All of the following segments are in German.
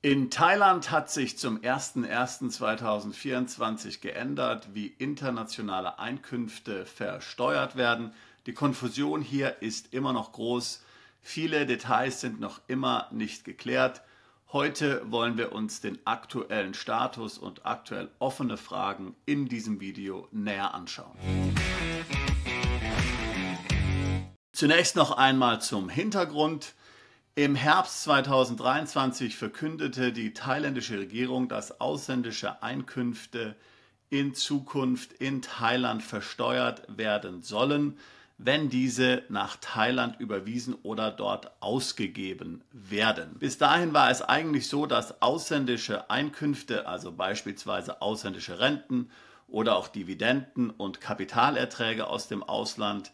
In Thailand hat sich zum 01.01.2024 geändert, wie internationale Einkünfte versteuert werden. Die Konfusion hier ist immer noch groß. Viele Details sind noch immer nicht geklärt. Heute wollen wir uns den aktuellen Status und aktuell offene Fragen in diesem Video näher anschauen. Zunächst noch einmal zum Hintergrund. Im Herbst 2023 verkündete die thailändische Regierung, dass ausländische Einkünfte in Zukunft in Thailand versteuert werden sollen, wenn diese nach Thailand überwiesen oder dort ausgegeben werden. Bis dahin war es eigentlich so, dass ausländische Einkünfte, also beispielsweise ausländische Renten oder auch Dividenden und Kapitalerträge aus dem Ausland,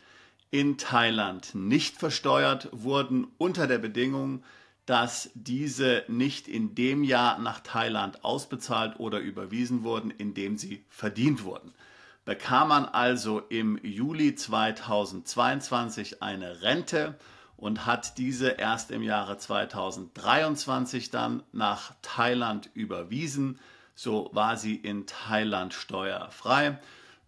in Thailand nicht versteuert wurden, unter der Bedingung, dass diese nicht in dem Jahr nach Thailand ausbezahlt oder überwiesen wurden, in dem sie verdient wurden. Bekam man also im Juli 2022 eine Rente und hat diese erst im Jahre 2023 dann nach Thailand überwiesen, so war sie in Thailand steuerfrei.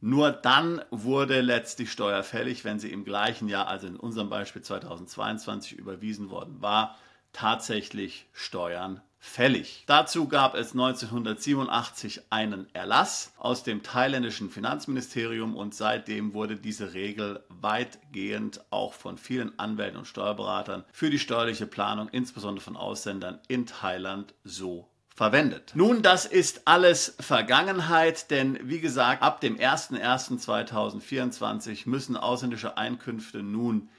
Nur dann wurde letztlich Steuer fällig, wenn sie im gleichen Jahr, also in unserem Beispiel 2022, überwiesen worden war, tatsächlich Steuern fällig. Dazu gab es 1987 einen Erlass aus dem thailändischen Finanzministerium und seitdem wurde diese Regel weitgehend auch von vielen Anwälten und Steuerberatern für die steuerliche Planung, insbesondere von Ausländern in Thailand, so verwendet. Nun, das ist alles Vergangenheit, denn wie gesagt, ab dem 01.01.2024 müssen ausländische Einkünfte nun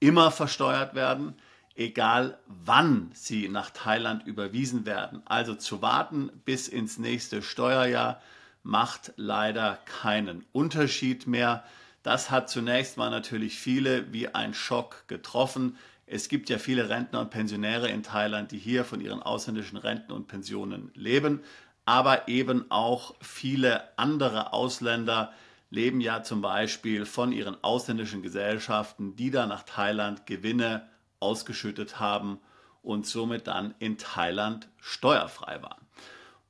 immer versteuert werden, egal wann sie nach Thailand überwiesen werden. Also zu warten bis ins nächste Steuerjahr macht leider keinen Unterschied mehr. Das hat zunächst mal natürlich viele wie ein Schock getroffen. Es gibt ja viele Rentner und Pensionäre in Thailand, die hier von ihren ausländischen Renten und Pensionen leben, aber eben auch viele andere Ausländer leben ja zum Beispiel von ihren ausländischen Gesellschaften, die da nach Thailand Gewinne ausgeschüttet haben und somit dann in Thailand steuerfrei waren.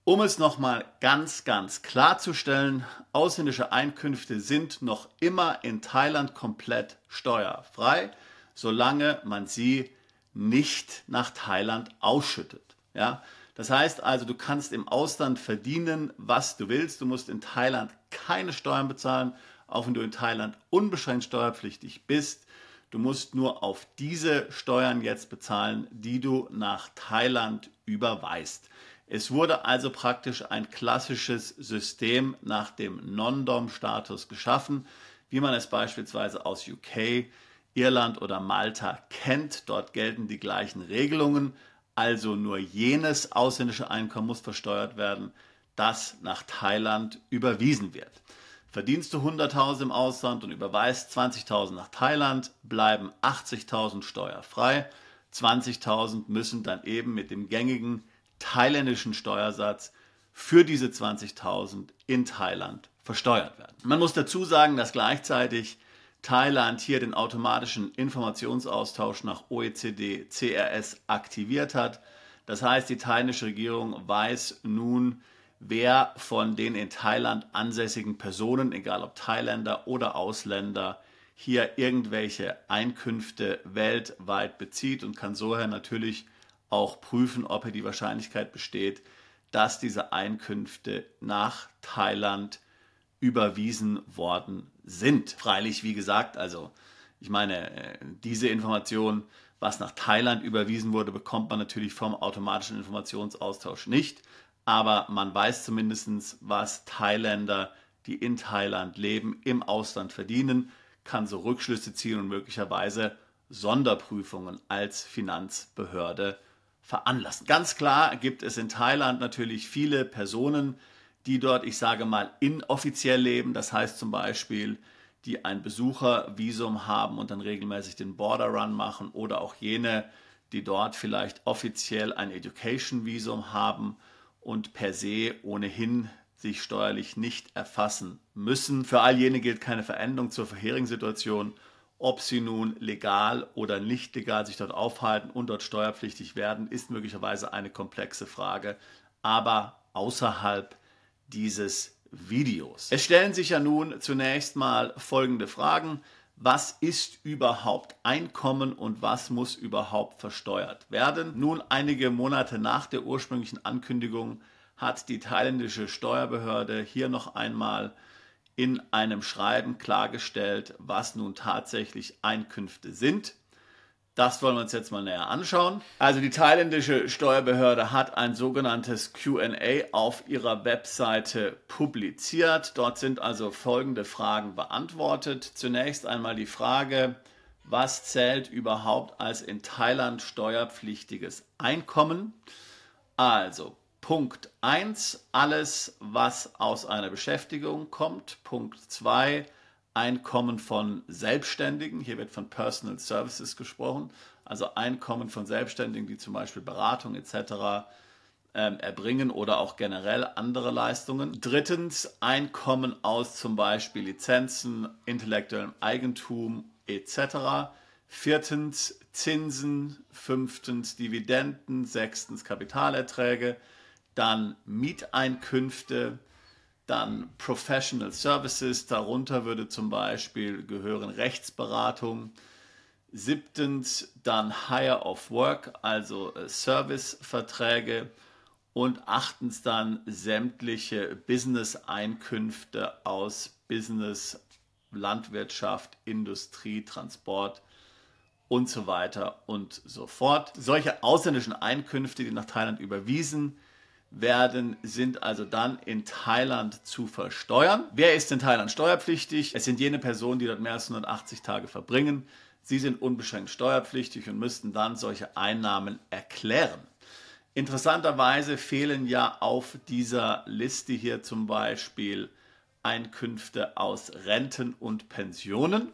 Um es nochmal ganz klarzustellen, ausländische Einkünfte sind noch immer in Thailand komplett steuerfrei, solange man sie nicht nach Thailand ausschüttet. Ja? Das heißt also, du kannst im Ausland verdienen, was du willst. Du musst in Thailand keine Steuern bezahlen, auch wenn du in Thailand unbeschränkt steuerpflichtig bist. Du musst nur auf diese Steuern jetzt bezahlen, die du nach Thailand überweist. Es wurde also praktisch ein klassisches System nach dem Non-Dom-Status geschaffen, wie man es beispielsweise aus UK, Irland oder Malta kennt. Dort gelten die gleichen Regelungen, also nur jenes ausländische Einkommen muss versteuert werden, das nach Thailand überwiesen wird. Verdienst du 100.000 im Ausland und überweist 20.000 nach Thailand, bleiben 80.000 steuerfrei. 20.000 müssen dann eben mit dem gängigen thailändischen Steuersatz für diese 20.000 in Thailand versteuert werden. Man muss dazu sagen, dass gleichzeitig Thailand hier den automatischen Informationsaustausch nach OECD CRS aktiviert hat. Das heißt, die thailändische Regierung weiß nun, wer von den in Thailand ansässigen Personen, egal ob Thailänder oder Ausländer, hier irgendwelche Einkünfte weltweit bezieht und kann soher natürlich auch prüfen, ob hier die Wahrscheinlichkeit besteht, dass diese Einkünfte nach Thailand überwiesen worden sind. Freilich, wie gesagt, also ich meine, diese Information, was nach Thailand überwiesen wurde, bekommt man natürlich vom automatischen Informationsaustausch nicht. Aber man weiß zumindest, was Thailänder, die in Thailand leben, im Ausland verdienen, kann so Rückschlüsse ziehen und möglicherweise Sonderprüfungen als Finanzbehörde veranlassen. Ganz klar gibt es in Thailand natürlich viele Personen, die dort, ich sage mal, inoffiziell leben. Das heißt zum Beispiel, die ein Besuchervisum haben und dann regelmäßig den Border Run machen oder auch jene, die dort vielleicht offiziell ein Education-Visum haben und per se ohnehin sich steuerlich nicht erfassen müssen. Für all jene gilt keine Veränderung zur vorherigen Situation Ob sie nun legal oder nicht legal sich dort aufhalten und dort steuerpflichtig werden, ist möglicherweise eine komplexe Frage, aber außerhalb dieses Videos. Es stellen sich ja nun zunächst mal folgende Fragen. Was ist überhaupt Einkommen und was muss überhaupt versteuert werden? Nun, einige Monate nach der ursprünglichen Ankündigung hat die thailändische Steuerbehörde hier noch einmal in einem Schreiben klargestellt, was nun tatsächlich Einkünfte sind. Das wollen wir uns jetzt mal näher anschauen. Also die thailändische Steuerbehörde hat ein sogenanntes Q&A auf ihrer Webseite publiziert. Dort sind also folgende Fragen beantwortet. Zunächst einmal die Frage, was zählt überhaupt als in Thailand steuerpflichtiges Einkommen? Also Punkt 1, alles, was aus einer Beschäftigung kommt. Punkt 2, Einkommen von Selbstständigen. Hier wird von Personal Services gesprochen, also Einkommen von Selbstständigen, die zum Beispiel Beratung etc. Erbringen oder auch generell andere Leistungen. Drittens, Einkommen aus zum Beispiel Lizenzen, intellektuellem Eigentum etc. Viertens, Zinsen. Fünftens, Dividenden. Sechstens, Kapitalerträge. Dann Mieteinkünfte. Dann Professional Services, darunter würde zum Beispiel gehören Rechtsberatung. Siebtens dann Hire of Work, also Serviceverträge. Und achtens dann sämtliche Business-Einkünfte aus Business, Landwirtschaft, Industrie, Transport und so weiter und so fort. Solche ausländischen Einkünfte, die nach Thailand überwiesen werden, sind also dann in Thailand zu versteuern. Wer ist in Thailand steuerpflichtig? Es sind jene Personen, die dort mehr als 180 Tage verbringen. Sie sind unbeschränkt steuerpflichtig und müssten dann solche Einnahmen erklären. Interessanterweise fehlen ja auf dieser Liste hier zum Beispiel Einkünfte aus Renten und Pensionen.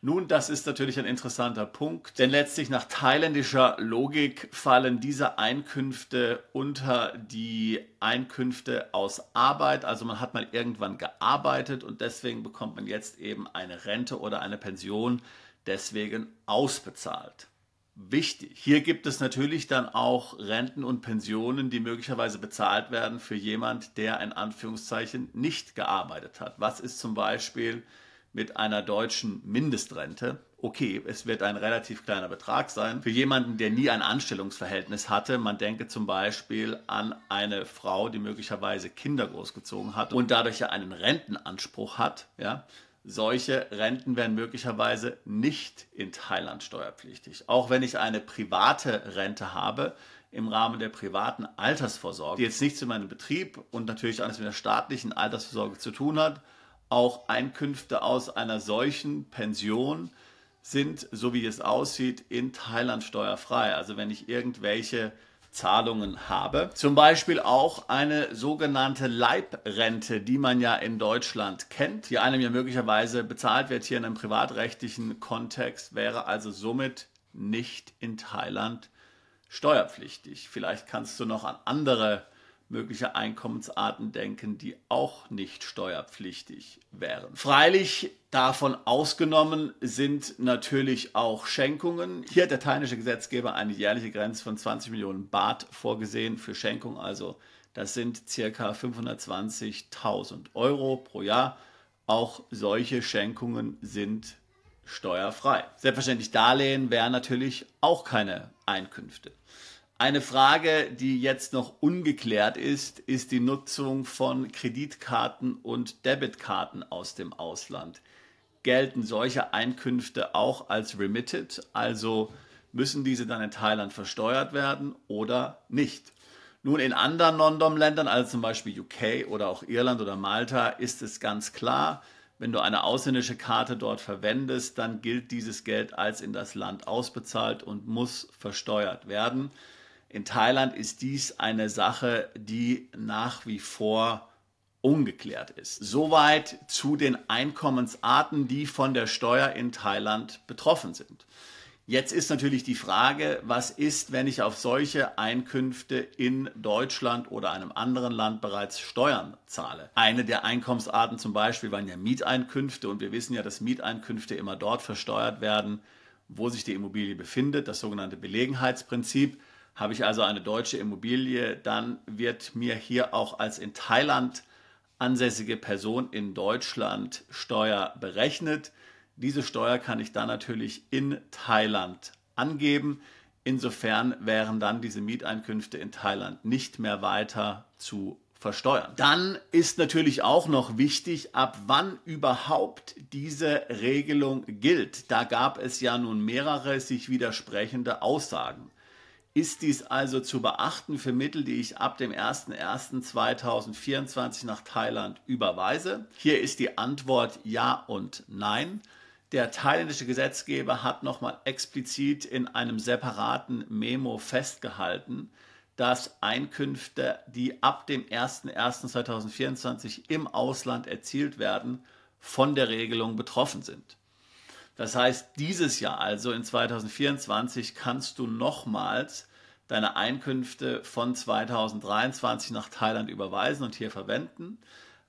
Nun, das ist natürlich ein interessanter Punkt, denn letztlich nach thailändischer Logik fallen diese Einkünfte unter die Einkünfte aus Arbeit. Also man hat mal irgendwann gearbeitet und deswegen bekommt man jetzt eben eine Rente oder eine Pension deswegen ausbezahlt. Wichtig, hier gibt es natürlich dann auch Renten und Pensionen, die möglicherweise bezahlt werden für jemand, der in Anführungszeichen nicht gearbeitet hat. Was ist zum Beispiel mit einer deutschen Mindestrente? Okay, es wird ein relativ kleiner Betrag sein. Für jemanden, der nie ein Anstellungsverhältnis hatte, man denke zum Beispiel an eine Frau, die möglicherweise Kinder großgezogen hat und dadurch ja einen Rentenanspruch hat, ja, solche Renten werden möglicherweise nicht in Thailand steuerpflichtig. Auch wenn ich eine private Rente habe, im Rahmen der privaten Altersvorsorge, die jetzt nichts mit meinem Betrieb und natürlich alles mit der staatlichen Altersvorsorge zu tun hat, auch Einkünfte aus einer solchen Pension sind, so wie es aussieht, in Thailand steuerfrei. Also wenn ich irgendwelche Zahlungen habe, zum Beispiel auch eine sogenannte Leibrente, die man ja in Deutschland kennt, die einem ja möglicherweise bezahlt wird hier in einem privatrechtlichen Kontext, wäre also somit nicht in Thailand steuerpflichtig. Vielleicht kannst du noch an andere mögliche Einkommensarten denken, die auch nicht steuerpflichtig wären. Freilich davon ausgenommen sind natürlich auch Schenkungen. Hier hat der thailändische Gesetzgeber eine jährliche Grenze von 20 Millionen Baht vorgesehen für Schenkung, also das sind ca. 520.000 Euro pro Jahr. Auch solche Schenkungen sind steuerfrei. Selbstverständlich Darlehen wären natürlich auch keine Einkünfte. Eine Frage, die jetzt noch ungeklärt ist, ist die Nutzung von Kreditkarten und Debitkarten aus dem Ausland. Gelten solche Einkünfte auch als remitted, also müssen diese dann in Thailand versteuert werden oder nicht? Nun, in anderen Non-Dom-Ländern, also zum Beispiel UK oder auch Irland oder Malta, ist es ganz klar, wenn du eine ausländische Karte dort verwendest, dann gilt dieses Geld als in das Land ausbezahlt und muss versteuert werden. In Thailand ist dies eine Sache, die nach wie vor ungeklärt ist. Soweit zu den Einkommensarten, die von der Steuer in Thailand betroffen sind. Jetzt ist natürlich die Frage, was ist, wenn ich auf solche Einkünfte in Deutschland oder einem anderen Land bereits Steuern zahle? Eine der Einkommensarten zum Beispiel waren ja Mieteinkünfte und wir wissen ja, dass Mieteinkünfte immer dort versteuert werden, wo sich die Immobilie befindet, das sogenannte Belegenheitsprinzip. Habe ich also eine deutsche Immobilie, dann wird mir hier auch als in Thailand ansässige Person in Deutschland Steuer berechnet. Diese Steuer kann ich dann natürlich in Thailand angeben. Insofern wären dann diese Mieteinkünfte in Thailand nicht mehr weiter zu versteuern. Dann ist natürlich auch noch wichtig, ab wann überhaupt diese Regelung gilt. Da gab es ja nun mehrere sich widersprechende Aussagen. Ist dies also zu beachten für Mittel, die ich ab dem 01.01.2024 nach Thailand überweise? Hier ist die Antwort ja und nein. Der thailändische Gesetzgeber hat nochmal explizit in einem separaten Memo festgehalten, dass Einkünfte, die ab dem 01.01.2024 im Ausland erzielt werden, von der Regelung betroffen sind. Das heißt, dieses Jahr, also in 2024, kannst du nochmals deine Einkünfte von 2023 nach Thailand überweisen und hier verwenden.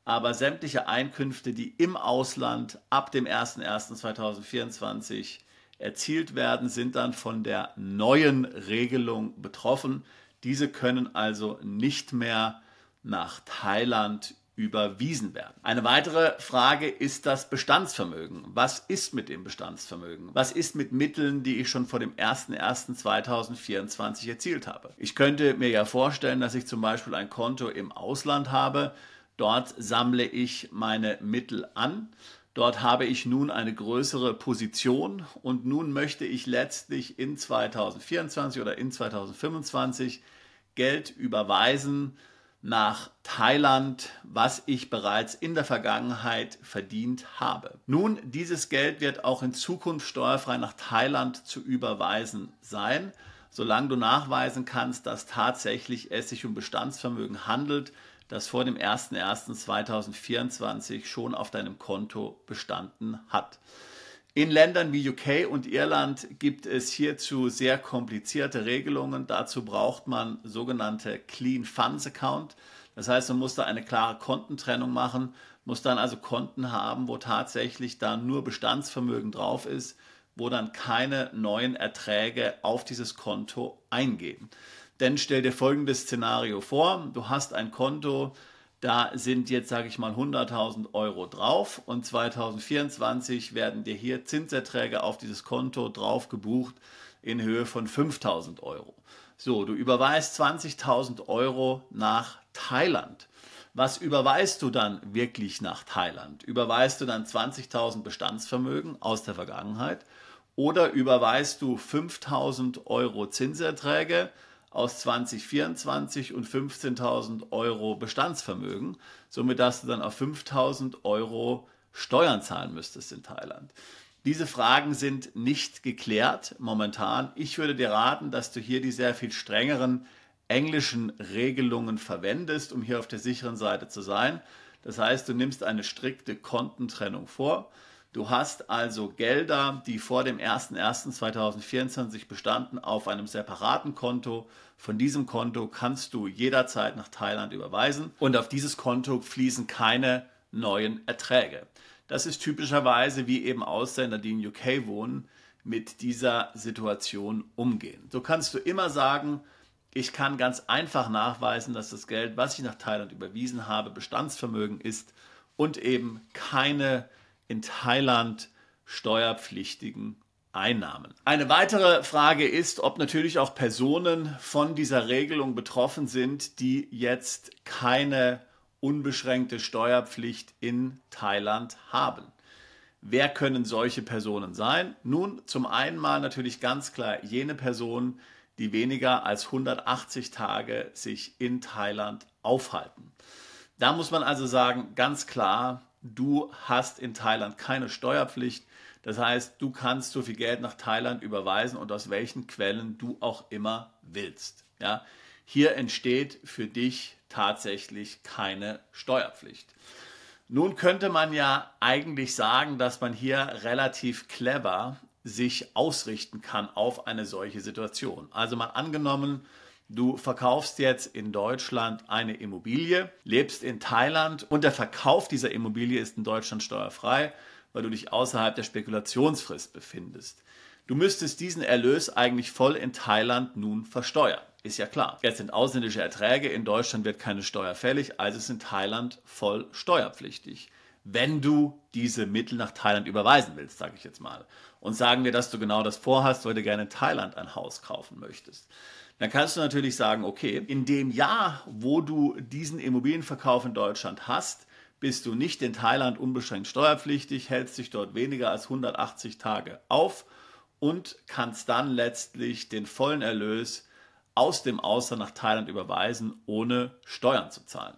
Aber sämtliche Einkünfte, die im Ausland ab dem 01.01.2024 erzielt werden, sind dann von der neuen Regelung betroffen. Diese können also nicht mehr nach Thailand überwiesen werden. Eine weitere Frage ist das Bestandsvermögen. Was ist mit dem Bestandsvermögen? Was ist mit Mitteln, die ich schon vor dem 01.01.2024 erzielt habe? Ich könnte mir ja vorstellen, dass ich zum Beispiel ein Konto im Ausland habe. Dort sammle ich meine Mittel an. Dort habe ich nun eine größere Position und nun möchte ich letztlich in 2024 oder in 2025 Geld überweisen nach Thailand, was ich bereits in der Vergangenheit verdient habe. Nun, dieses Geld wird auch in Zukunft steuerfrei nach Thailand zu überweisen sein, solange du nachweisen kannst, dass tatsächlich es sich um Bestandsvermögen handelt, das vor dem 01.01.2024 schon auf deinem Konto bestanden hat. In Ländern wie UK und Irland gibt es hierzu sehr komplizierte Regelungen. Dazu braucht man sogenannte Clean Funds Account. Das heißt, man muss da eine klare Kontentrennung machen, muss dann also Konten haben, wo tatsächlich dann nur Bestandsvermögen drauf ist, wo dann keine neuen Erträge auf dieses Konto eingehen. Denn stell dir folgendes Szenario vor, du hast ein Konto, da sind jetzt, sage ich mal, 100.000 Euro drauf und 2024 werden dir hier Zinserträge auf dieses Konto drauf gebucht in Höhe von 5.000 Euro. So, du überweist 20.000 Euro nach Thailand. Was überweist du dann wirklich nach Thailand? Überweist du dann 20.000 Bestandsvermögen aus der Vergangenheit oder überweist du 5.000 Euro Zinserträge aus 2024 und 15.000 Euro Bestandsvermögen, somit dass du dann auf 5.000 Euro Steuern zahlen müsstest in Thailand. Diese Fragen sind nicht geklärt momentan. Ich würde dir raten, dass du hier die sehr viel strengeren englischen Regelungen verwendest, um hier auf der sicheren Seite zu sein. Das heißt, du nimmst eine strikte Kontentrennung vor. Du hast also Gelder, die vor dem 01.01.2024 bestanden, auf einem separaten Konto. Von diesem Konto kannst du jederzeit nach Thailand überweisen und auf dieses Konto fließen keine neuen Erträge. Das ist typischerweise, wie eben Ausländer, die in UK wohnen, mit dieser Situation umgehen. So kannst du immer sagen, ich kann ganz einfach nachweisen, dass das Geld, was ich nach Thailand überwiesen habe, Bestandsvermögen ist und eben keine in Thailand steuerpflichtigen Einnahmen. Eine weitere Frage ist, ob natürlich auch Personen von dieser Regelung betroffen sind, die jetzt keine unbeschränkte Steuerpflicht in Thailand haben. Wer können solche Personen sein? Nun, zum einen mal natürlich ganz klar jene Personen, die weniger als 180 Tage sich in Thailand aufhalten. Da muss man also sagen, ganz klar, du hast in Thailand keine Steuerpflicht. Das heißt, du kannst so viel Geld nach Thailand überweisen und aus welchen Quellen du auch immer willst. Ja? Hier entsteht für dich tatsächlich keine Steuerpflicht. Nun könnte man ja eigentlich sagen, dass man hier relativ clever sich ausrichten kann auf eine solche Situation. Also mal angenommen, du verkaufst jetzt in Deutschland eine Immobilie, lebst in Thailand und der Verkauf dieser Immobilie ist in Deutschland steuerfrei, weil du dich außerhalb der Spekulationsfrist befindest. Du müsstest diesen Erlös eigentlich voll in Thailand nun versteuern. Ist ja klar. Jetzt sind ausländische Erträge, in Deutschland wird keine Steuer fällig, also ist in Thailand voll steuerpflichtig. Wenn du diese Mittel nach Thailand überweisen willst, sage ich jetzt mal. Und sagen wir, dass du genau das vorhast, weil du gerne in Thailand ein Haus kaufen möchtest. Dann kannst du natürlich sagen, okay, in dem Jahr, wo du diesen Immobilienverkauf in Deutschland hast, bist du nicht in Thailand unbeschränkt steuerpflichtig, hältst dich dort weniger als 180 Tage auf und kannst dann letztlich den vollen Erlös aus dem Ausland nach Thailand überweisen, ohne Steuern zu zahlen.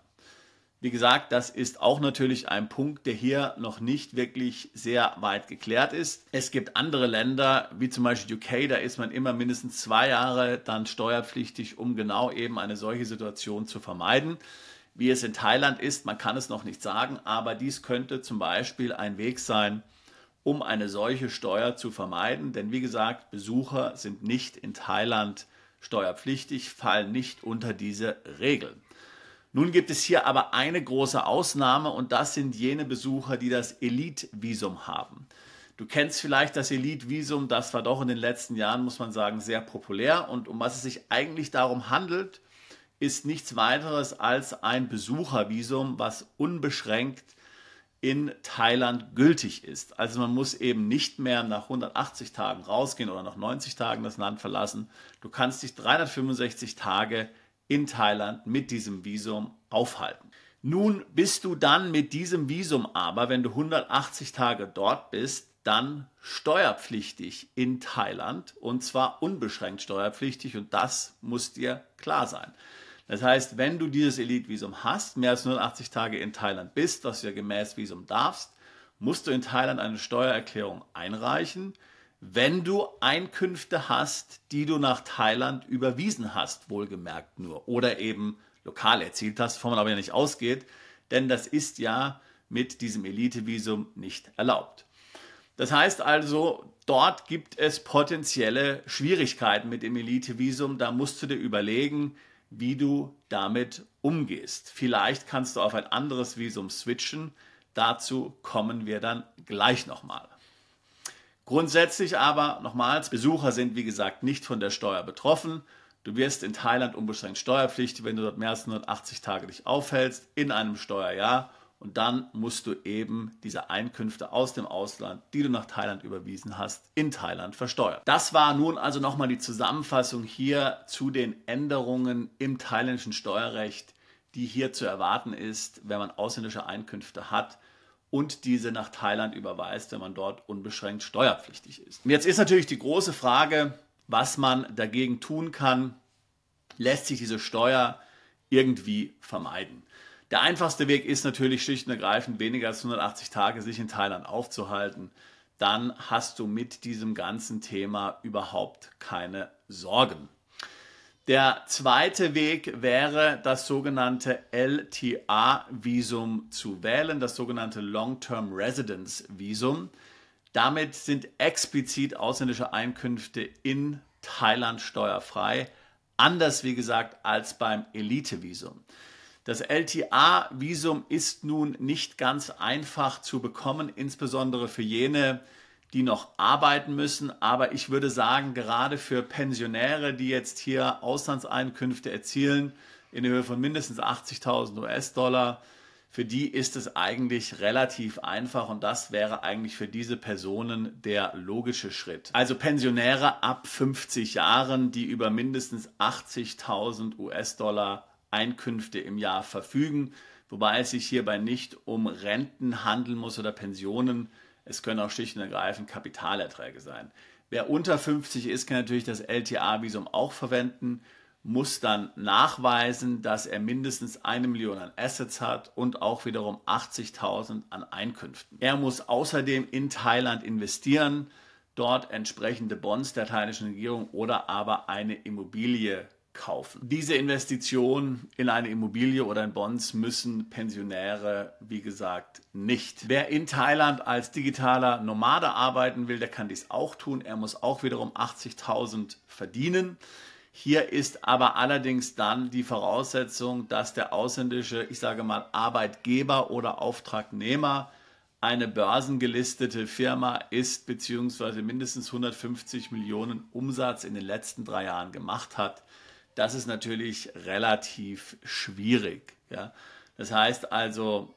Wie gesagt, das ist auch natürlich ein Punkt, der hier noch nicht wirklich sehr weit geklärt ist. Es gibt andere Länder, wie zum Beispiel UK, da ist man immer mindestens 2 Jahre dann steuerpflichtig, um genau eben eine solche Situation zu vermeiden. Wie es in Thailand ist, man kann es noch nicht sagen, aber dies könnte zum Beispiel ein Weg sein, um eine solche Steuer zu vermeiden. Denn wie gesagt, Besucher sind nicht in Thailand steuerpflichtig, fallen nicht unter diese Regeln. Nun gibt es hier aber eine große Ausnahme und das sind jene Besucher, die das Elite-Visum haben. Du kennst vielleicht das Elite-Visum, das war doch in den letzten Jahren, muss man sagen, sehr populär und um was es sich eigentlich darum handelt, ist nichts weiteres als ein Besuchervisum, was unbeschränkt in Thailand gültig ist. Also man muss eben nicht mehr nach 180 Tagen rausgehen oder nach 90 Tagen das Land verlassen. Du kannst dich 365 Tage in Thailand mit diesem Visum aufhalten. Nun bist du dann mit diesem Visum aber, wenn du 180 Tage dort bist, dann steuerpflichtig in Thailand und zwar unbeschränkt steuerpflichtig und das muss dir klar sein. Das heißt, wenn du dieses Elite-Visum hast, mehr als 180 Tage in Thailand bist, was du ja gemäß Visum darfst, musst du in Thailand eine Steuererklärung einreichen, wenn du Einkünfte hast, die du nach Thailand überwiesen hast, wohlgemerkt nur, oder eben lokal erzielt hast, wovon man aber ja nicht ausgeht, denn das ist ja mit diesem Elite-Visum nicht erlaubt. Das heißt also, dort gibt es potenzielle Schwierigkeiten mit dem Elite-Visum, da musst du dir überlegen, wie du damit umgehst. Vielleicht kannst du auf ein anderes Visum switchen, dazu kommen wir dann gleich nochmal. Grundsätzlich aber, nochmals, Besucher sind wie gesagt nicht von der Steuer betroffen. Du wirst in Thailand unbeschränkt steuerpflichtig, wenn du dort mehr als 180 Tage dich aufhältst in einem Steuerjahr und dann musst du eben diese Einkünfte aus dem Ausland, die du nach Thailand überwiesen hast, in Thailand versteuern. Das war nun also nochmal die Zusammenfassung hier zu den Änderungen im thailändischen Steuerrecht, die hier zu erwarten ist, wenn man ausländische Einkünfte hat und diese nach Thailand überweist, wenn man dort unbeschränkt steuerpflichtig ist. Und jetzt ist natürlich die große Frage, was man dagegen tun kann. Lässt sich diese Steuer irgendwie vermeiden? Der einfachste Weg ist natürlich schlicht und ergreifend, weniger als 180 Tage sich in Thailand aufzuhalten. Dann hast du mit diesem ganzen Thema überhaupt keine Sorgen. Der zweite Weg wäre, das sogenannte LTA-Visum zu wählen, das sogenannte Long-Term Residence Visum. Damit sind explizit ausländische Einkünfte in Thailand steuerfrei, anders wie gesagt als beim Elite-Visum. Das LTA-Visum ist nun nicht ganz einfach zu bekommen, insbesondere für jene, die noch arbeiten müssen. Aber ich würde sagen, gerade für Pensionäre, die jetzt hier Auslandseinkünfte erzielen in Höhe von mindestens 80.000 US-Dollar, für die ist es eigentlich relativ einfach und das wäre eigentlich für diese Personen der logische Schritt. Also Pensionäre ab 50 Jahren, die über mindestens 80.000 US-Dollar Einkünfte im Jahr verfügen, wobei es sich hierbei nicht um Renten handeln muss oder Pensionen. Es können auch schlicht und ergreifend Kapitalerträge sein. Wer unter 50 ist, kann natürlich das LTA-Visum auch verwenden, muss dann nachweisen, dass er mindestens 1 Million an Assets hat und auch wiederum 80.000 an Einkünften. Er muss außerdem in Thailand investieren, dort entsprechende Bonds der thailändischen Regierung oder aber eine Immobilie kaufen. Diese Investition in eine Immobilie oder in Bonds müssen Pensionäre, wie gesagt, nicht. Wer in Thailand als digitaler Nomade arbeiten will, der kann dies auch tun. Er muss auch wiederum 80.000 verdienen. Hier ist aber allerdings dann die Voraussetzung, dass der ausländische, ich sage mal, Arbeitgeber oder Auftragnehmer eine börsengelistete Firma ist, beziehungsweise mindestens 150 Millionen Umsatz in den letzten 3 Jahren gemacht hat. Das ist natürlich relativ schwierig. Ja? Das heißt also,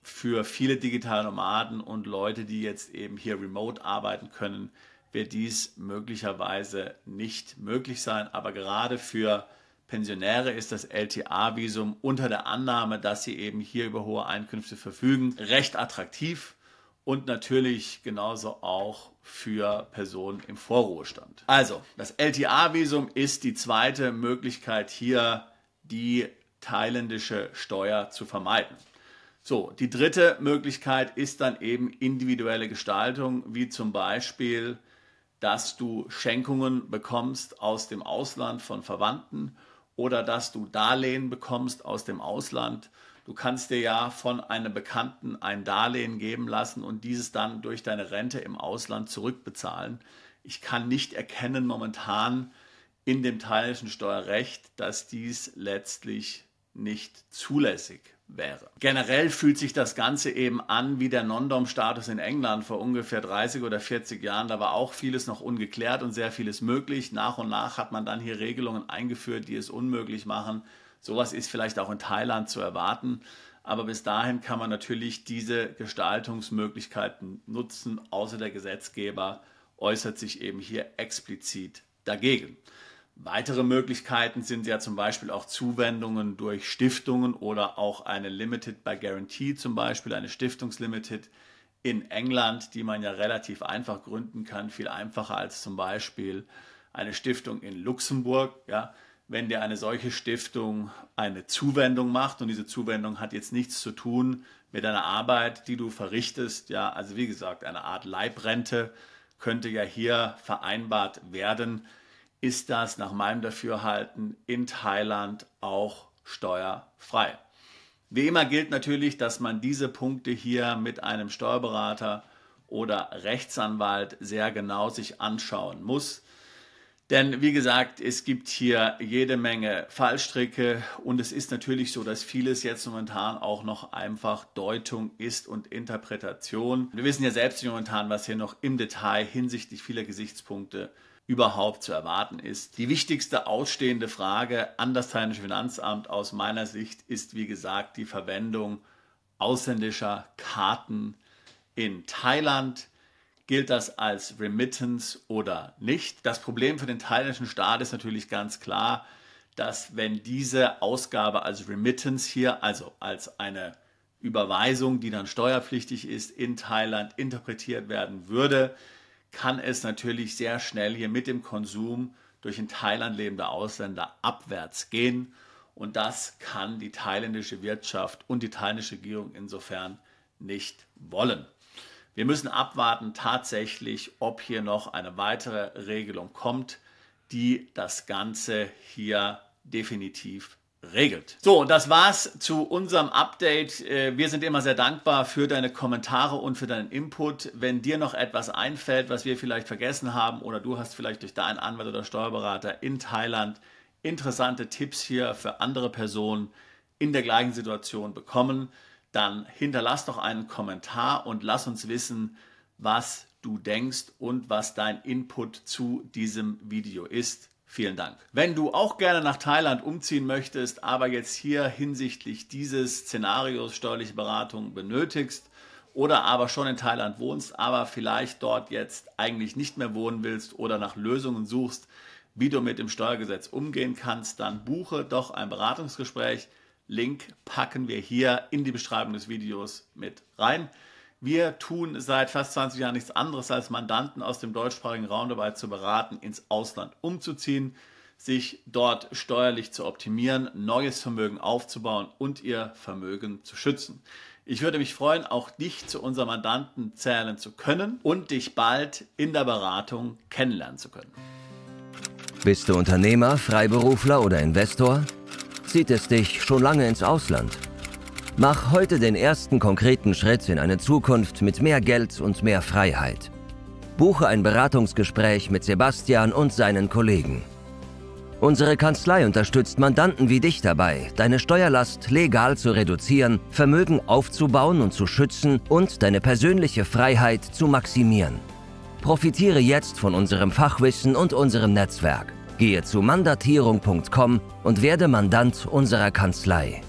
für viele digitale Nomaden und Leute, die jetzt eben hier remote arbeiten können, wird dies möglicherweise nicht möglich sein. Aber gerade für Pensionäre ist das LTA-Visum unter der Annahme, dass sie eben hier über hohe Einkünfte verfügen, recht attraktiv und natürlich genauso auch für Personen im Vorruhestand. Also, das LTA-Visum ist die zweite Möglichkeit, hier die thailändische Steuer zu vermeiden. So, die dritte Möglichkeit ist dann eben individuelle Gestaltung, wie zum Beispiel, dass du Schenkungen bekommst aus dem Ausland von Verwandten oder dass du Darlehen bekommst aus dem Ausland. Du kannst dir ja von einem Bekannten ein Darlehen geben lassen und dieses dann durch deine Rente im Ausland zurückbezahlen. Ich kann nicht erkennen momentan in dem thailändischen Steuerrecht, dass dies letztlich nicht zulässig wäre. Generell fühlt sich das Ganze eben an wie der Non-Dom-Status in England vor ungefähr 30 oder 40 Jahren. Da war auch vieles noch ungeklärt und sehr vieles möglich. Nach und nach hat man dann hier Regelungen eingeführt, die es unmöglich machen. Sowas ist vielleicht auch in Thailand zu erwarten. Aber bis dahin kann man natürlich diese Gestaltungsmöglichkeiten nutzen, außer der Gesetzgeber äußert sich eben hier explizit dagegen. Weitere Möglichkeiten sind ja zum Beispiel auch Zuwendungen durch Stiftungen oder auch eine Limited by Guarantee, zum Beispiel eine Stiftungslimited in England, die man ja relativ einfach gründen kann, viel einfacher als zum Beispiel eine Stiftung in Luxemburg. Ja, wenn dir eine solche Stiftung eine Zuwendung macht und diese Zuwendung hat jetzt nichts zu tun mit deiner Arbeit, die du verrichtest, ja, also wie gesagt, eine Art Leibrente könnte ja hier vereinbart werden, ist das nach meinem Dafürhalten in Thailand auch steuerfrei. Wie immer gilt natürlich, dass man diese Punkte hier mit einem Steuerberater oder Rechtsanwalt sehr genau sich anschauen muss. Denn wie gesagt, es gibt hier jede Menge Fallstricke und es ist natürlich so, dass vieles jetzt momentan auch noch einfach Deutung ist und Interpretation. Wir wissen ja selbst momentan, was hier noch im Detail hinsichtlich vieler Gesichtspunkte überhaupt zu erwarten ist. Die wichtigste ausstehende Frage an das thailändische Finanzamt aus meiner Sicht ist, wie gesagt, die Verwendung ausländischer Karten in Thailand. Gilt das als Remittance oder nicht? Das Problem für den thailändischen Staat ist natürlich ganz klar, dass wenn diese Ausgabe als Remittance hier, also als eine Überweisung, die dann steuerpflichtig ist, in Thailand interpretiert werden würde, kann es natürlich sehr schnell hier mit dem Konsum durch in Thailand lebende Ausländer abwärts gehen. Und das kann die thailändische Wirtschaft und die thailändische Regierung insofern nicht wollen. Wir müssen abwarten tatsächlich, ob hier noch eine weitere Regelung kommt, die das Ganze hier definitiv regelt. So, und das war's zu unserem Update. Wir sind immer sehr dankbar für deine Kommentare und für deinen Input. Wenn dir noch etwas einfällt, was wir vielleicht vergessen haben oder du hast vielleicht durch deinen Anwalt oder Steuerberater in Thailand interessante Tipps hier für andere Personen in der gleichen Situation bekommen, dann hinterlass doch einen Kommentar und lass uns wissen, was du denkst und was dein Input zu diesem Video ist. Vielen Dank. Wenn du auch gerne nach Thailand umziehen möchtest, aber jetzt hier hinsichtlich dieses Szenarios steuerliche Beratung benötigst oder aber schon in Thailand wohnst, aber vielleicht dort jetzt eigentlich nicht mehr wohnen willst oder nach Lösungen suchst, wie du mit dem Steuergesetz umgehen kannst, dann buche doch ein Beratungsgespräch. Link packen wir hier in die Beschreibung des Videos mit rein. Wir tun seit fast 20 Jahren nichts anderes, als Mandanten aus dem deutschsprachigen Raum dabei zu beraten, ins Ausland umzuziehen, sich dort steuerlich zu optimieren, neues Vermögen aufzubauen und ihr Vermögen zu schützen. Ich würde mich freuen, auch dich zu unseren Mandanten zählen zu können und dich bald in der Beratung kennenlernen zu können. Bist du Unternehmer, Freiberufler oder Investor? Zieht es dich schon lange ins Ausland? Mach heute den ersten konkreten Schritt in eine Zukunft mit mehr Geld und mehr Freiheit. Buche ein Beratungsgespräch mit Sebastian und seinen Kollegen. Unsere Kanzlei unterstützt Mandanten wie dich dabei, deine Steuerlast legal zu reduzieren, Vermögen aufzubauen und zu schützen und deine persönliche Freiheit zu maximieren. Profitiere jetzt von unserem Fachwissen und unserem Netzwerk. Gehe zu mandatierung.com und werde Mandant unserer Kanzlei.